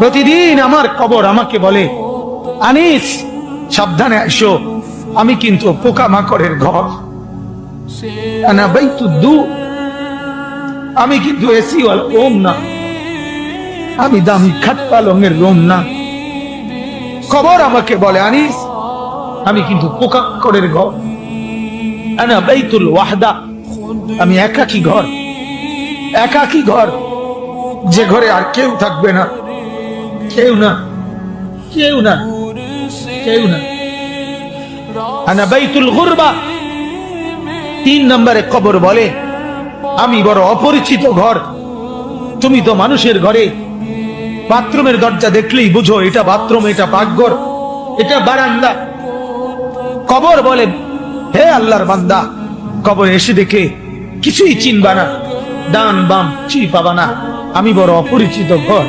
প্রতিদিন আমার কবর আমাকে বলে, আনিস সাবধানে এসো, আমি কিন্তু পোকামাকড়ের ঘর, আনা বাইতুদ্দু, আমি কিন্তু এসি ওয়ালা রুম না, আমি দামি খাট পালঙের রুম না। কবর আমাকে বলে, আনিস আমি কিন্তু পোকামাকড়ের ঘর, আনা বাইতুল ওয়াহদা, আমি একাকী ঘর, একাকী ঘর, যে ঘরে আর কেউ থাকবে না, কেউ না, কেউ না, কেউ না। আনা বাইতুল গুরবা, 3 নম্বরে কবর বলে, আমি বড় অপরিচিত ঘর, তুমি তো মানুষের ঘরে বাথরুমের দরজা দেখলেই বুঝো এটা বাথরুম, এটা পাকঘর, এটা বারান্দা। কবর বলে, হে আল্লাহর বান্দা, কবর এসে দেখে কিছুই চিনবা না, ডান বাম চি পাবা না, আমি বড় অপরিচিত ঘর।